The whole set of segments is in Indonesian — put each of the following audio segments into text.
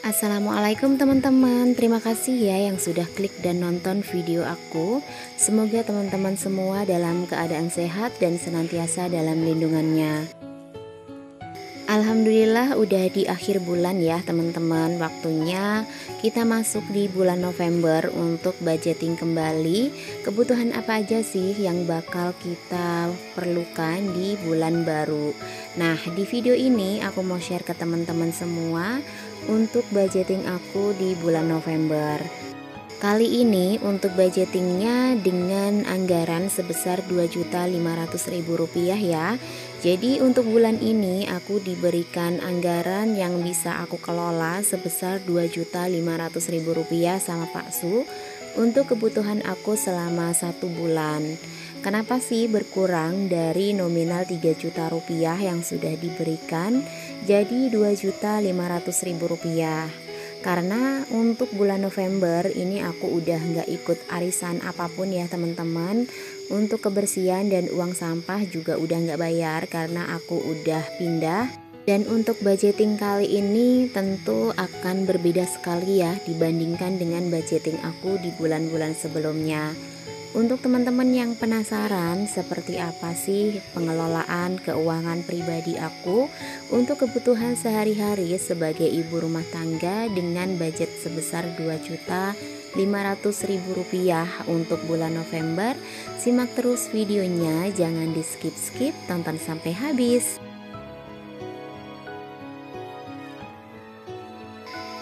Assalamualaikum teman-teman, terima kasih ya yang sudah klik dan nonton video aku. Semoga teman-teman semua dalam keadaan sehat dan senantiasa dalam lindungannya. Alhamdulillah udah di akhir bulan ya teman-teman. Waktunya kita masuk di bulan November untuk budgeting kembali kebutuhan apa aja sih yang bakal kita perlukan di bulan baru. Nah, di video ini aku mau share ke teman-teman semua untuk budgeting aku di bulan November. Kali ini untuk budgetingnya dengan anggaran sebesar Rp2.500.000 ya. Jadi untuk bulan ini aku diberikan anggaran yang bisa aku kelola sebesar Rp2.500.000 sama Pak Su untuk kebutuhan aku selama 1 bulan. Kenapa sih berkurang dari nominal Rp3 juta yang sudah diberikan jadi Rp2.500.000? Karena untuk bulan November ini aku udah nggak ikut arisan apapun ya teman-teman. Untuk kebersihan dan uang sampah juga udah nggak bayar karena aku udah pindah. Dan untuk budgeting kali ini tentu akan berbeda sekali ya dibandingkan dengan budgeting aku di bulan-bulan sebelumnya. Untuk teman-teman yang penasaran seperti apa sih pengelolaan keuangan pribadi aku untuk kebutuhan sehari-hari sebagai ibu rumah tangga dengan budget sebesar Rp2.500.000 untuk bulan November, simak terus videonya, jangan di skip-skip, tonton sampai habis.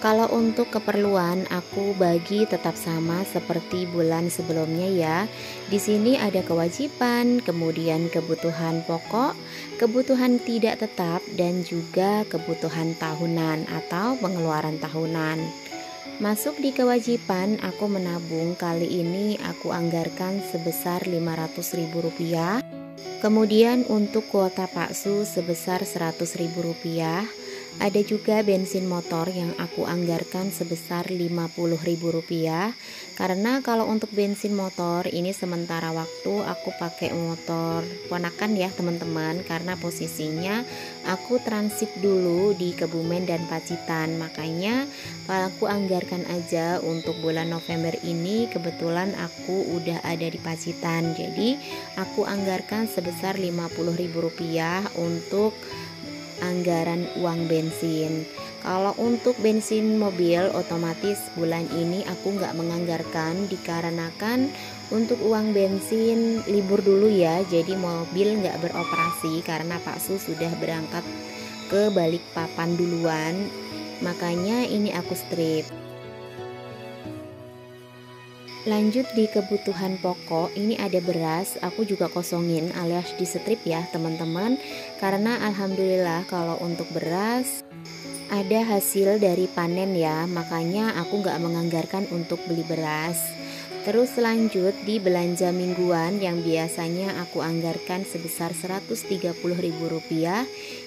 Kalau untuk keperluan aku bagi tetap sama seperti bulan sebelumnya ya. Di sini ada kewajiban, kemudian kebutuhan pokok, kebutuhan tidak tetap dan juga kebutuhan tahunan atau pengeluaran tahunan. Masuk di kewajiban, aku menabung kali ini aku anggarkan sebesar Rp500.000. Kemudian untuk kuota Pak Su sebesar Rp100.000. Ada juga bensin motor yang aku anggarkan sebesar Rp50.000. Karena kalau untuk bensin motor ini sementara waktu aku pakai motor ponakan ya teman-teman. Karena posisinya aku transit dulu di Kebumen dan Pacitan. Makanya aku anggarkan aja untuk bulan November ini. Kebetulan aku udah ada di Pacitan. Jadi aku anggarkan sebesar Rp50.000 untuk anggaran uang bensin. Kalau untuk bensin mobil otomatis bulan ini aku nggak menganggarkan dikarenakan untuk uang bensin libur dulu ya. Jadi mobil nggak beroperasi karena Pak Su sudah berangkat ke Balikpapan duluan. Makanya ini aku strip. Lanjut di kebutuhan pokok, ini ada beras, aku juga kosongin alias di strip ya teman-teman. Karena alhamdulillah kalau untuk beras ada hasil dari panen ya, makanya aku nggak menganggarkan untuk beli beras. Terus lanjut di belanja mingguan yang biasanya aku anggarkan sebesar Rp130.000,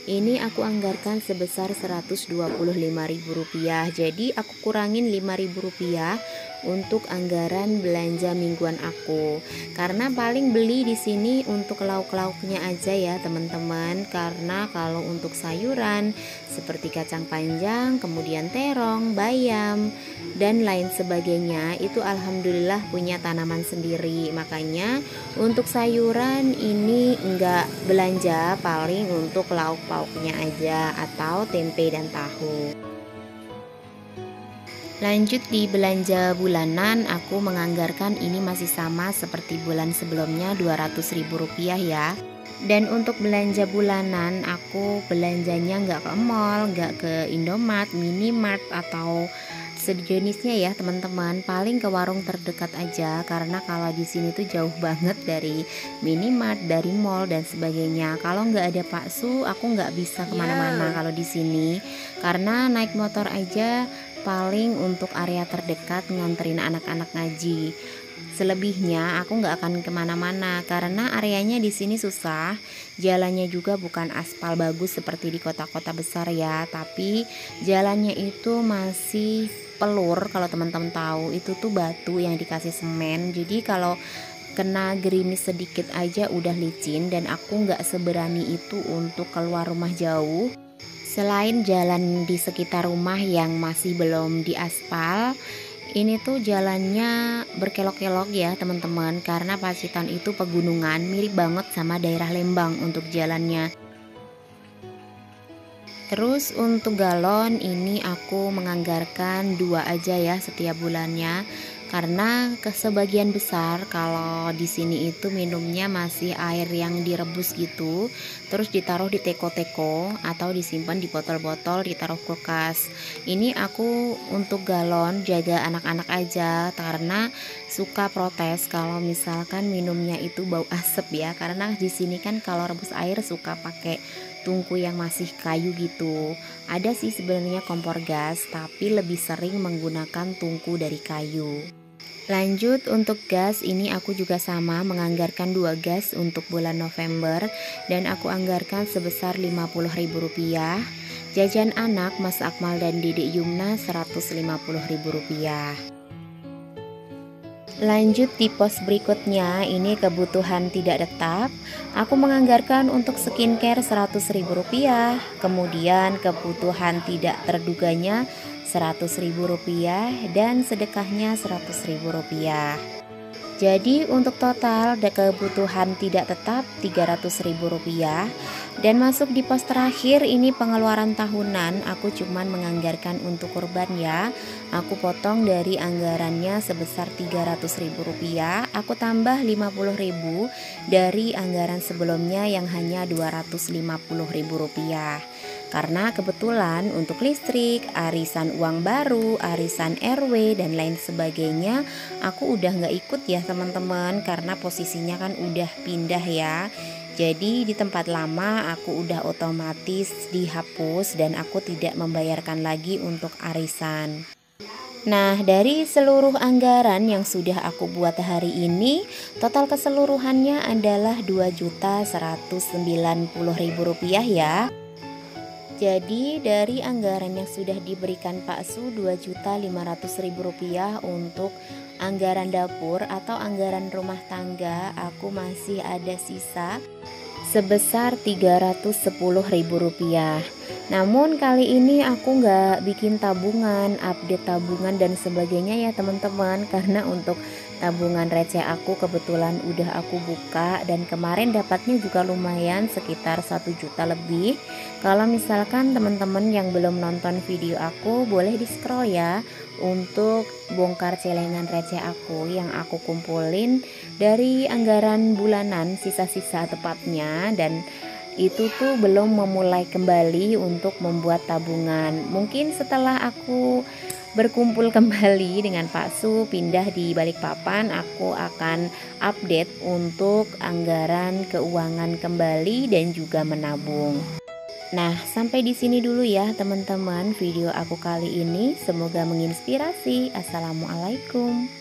ini aku anggarkan sebesar Rp125.000. Jadi aku kurangin Rp5.000 untuk anggaran belanja mingguan aku. Karena paling beli di sini untuk lauk-lauknya aja ya teman-teman. Karena kalau untuk sayuran seperti kacang panjang, kemudian terong, bayam dan lain sebagainya itu alhamdulillah punya tanaman sendiri. Makanya untuk sayuran ini enggak belanja, paling untuk lauk pauknya aja atau tempe dan tahu. Lanjut di belanja bulanan, aku menganggarkan ini masih sama seperti bulan sebelumnya Rp200.000 ya. Dan untuk belanja bulanan aku belanjanya nggak ke mall, nggak ke Indomart, Minimart atau sejenisnya ya teman-teman. Paling ke warung terdekat aja karena kalau di sini tuh jauh banget dari Minimart, dari mall dan sebagainya. Kalau nggak ada Pak Su aku nggak bisa kemana-mana kalau di sini karena naik motor aja paling untuk area terdekat nganterin anak-anak ngaji. Selebihnya aku nggak akan kemana-mana karena areanya di sini susah. Jalannya juga bukan aspal bagus seperti di kota-kota besar ya, tapi jalannya itu masih pelur. Kalau teman-teman tahu itu tuh batu yang dikasih semen. Jadi kalau kena gerimis sedikit aja udah licin dan aku nggak seberani itu untuk keluar rumah jauh. Selain jalan di sekitar rumah yang masih belum diaspal, ini tuh jalannya berkelok-kelok ya teman-teman, karena Pacitan itu pegunungan, mirip banget sama daerah Lembang untuk jalannya. Terus untuk galon ini aku menganggarkan 2 aja ya setiap bulannya, karena sebagian besar kalau di sini itu minumnya masih air yang direbus gitu, terus ditaruh di teko-teko atau disimpan di botol-botol, ditaruh kulkas. Ini aku untuk galon jaga anak-anak aja, karena suka protes kalau misalkan minumnya itu bau asap ya, karena di sini kan kalau rebus air suka pakai tungku yang masih kayu gitu. Ada sih sebenarnya kompor gas, tapi lebih sering menggunakan tungku dari kayu. Lanjut untuk gas, ini aku juga sama menganggarkan 2 gas untuk bulan November, dan aku anggarkan sebesar Rp50.000. Jajan anak Mas Akmal dan Dedek Yumna Rp150.000. Lanjut di pos berikutnya, ini kebutuhan tidak tetap. Aku menganggarkan untuk skincare Rp100.000, kemudian kebutuhan tidak terduganya Rp100.000 dan sedekahnya Rp100.000. Jadi untuk total kebutuhan tidak tetap Rp300.000. Dan masuk di pos terakhir, ini pengeluaran tahunan. Aku cuman menganggarkan untuk kurban ya. Aku potong dari anggarannya sebesar Rp300.000. Aku tambah Rp50.000 dari anggaran sebelumnya yang hanya Rp250.000. Karena kebetulan untuk listrik, arisan uang baru, arisan RW dan lain sebagainya, aku udah nggak ikut ya teman-teman, karena posisinya kan udah pindah ya. Jadi di tempat lama aku udah otomatis dihapus dan aku tidak membayarkan lagi untuk arisan. Nah, dari seluruh anggaran yang sudah aku buat hari ini, total keseluruhannya adalah Rp2.190.000 ya. Jadi dari anggaran yang sudah diberikan Pak Su Rp2.500.000 untuk anggaran dapur atau anggaran rumah tangga, aku masih ada sisa sebesar Rp310.000. Namun kali ini aku nggak bikin tabungan, update tabungan dan sebagainya ya teman-teman, karena untuk tabungan receh aku kebetulan udah aku buka dan kemarin dapatnya juga lumayan sekitar 1 juta lebih. Kalau misalkan teman-teman yang belum nonton video aku, boleh di scroll ya untuk bongkar celengan receh aku yang aku kumpulin dari anggaran bulanan, sisa-sisa tepatnya, dan itu tuh belum memulai kembali untuk membuat tabungan. Mungkin setelah aku berkumpul kembali dengan Pak Su pindah di Balikpapan, aku akan update untuk anggaran keuangan kembali dan juga menabung. Nah, sampai di sini dulu ya teman-teman video aku kali ini. Semoga menginspirasi. Assalamualaikum.